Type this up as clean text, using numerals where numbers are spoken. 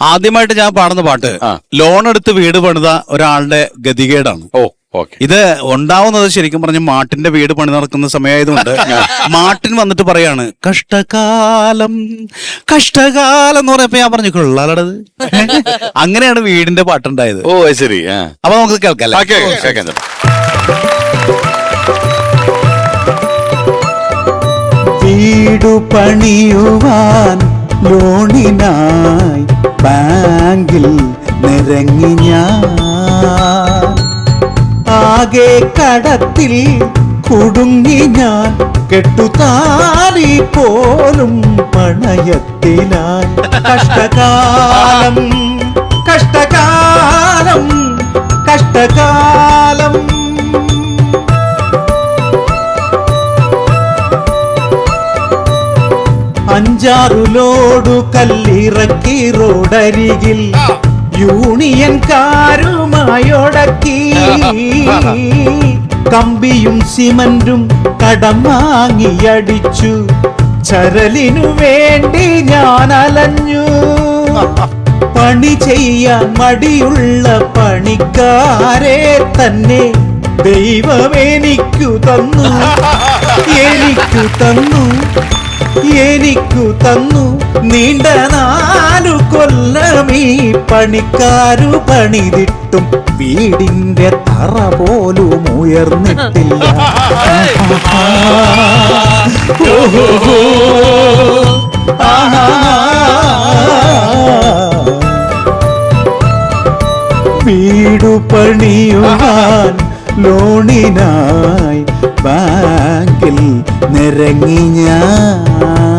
ആദ്യമായിട്ട് ഞാൻ പാടുന്ന പാട്ട് ലോൺ എടുത്ത് വീട് പണിത ഒരാളുടെ ഗതികേടാണ്. ഇത് ഉണ്ടാവുന്നത് ശരിക്കും പറഞ്ഞ മാട്ടിന്റെ വീട് പണി നടക്കുന്ന സമയമായതുകൊണ്ട് മാട്ടിൻ വന്നിട്ട് പറയാണ് കഷ്ടകാലം കഷ്ടകാലം എന്ന് പറഞ്ഞപ്പോ ഞാൻ പറഞ്ഞു കൊള്ളാലടത്. അങ്ങനെയാണ് വീടിന്റെ പാട്ടുണ്ടായത്. ഓ ശരി. അപ്പൊ നമുക്ക് കേൾക്കാം. വീടു പണിയുവാൻ ലോണിനായി ബാങ്കിൽ നിറങ്ങി ഞാൻ, ആകെ കടത്തിൽ കുടുങ്ങി ഞാൻ, കെട്ടുതാലി പോലും പണയത്തിനായി. കഷ്ടകാലം കഷ്ടകാലം കഷ്ടകാലം. അഞ്ചാറു ലോഡു കല്ലിറക്കി റോഡരികിൽ യൂണിയൻകാരുമായൊടക്കി, കമ്പിയും സിമന്റും കടം വാങ്ങിയടിച്ചു, ചരലിനു വേണ്ടി ഞാൻ അലഞ്ഞു. പണി ചെയ്യാൻ മടിയുള്ള പണിക്കാരെ തന്നെ ദൈവം എനിക്കു തന്നു, എനിക്കു തന്നു, എനിക്കു തന്നു. നീണ്ട 4 കൊല്ലമീ പണിക്കാരു പണിതിട്ടും വീടിന്റെ തറ പോലും ഉയർന്നിട്ടില്ല. വീടു പണിയുവാൻ ലോണിനായി ബാങ്കിൽ നിറങ്ങി ഞാൻ.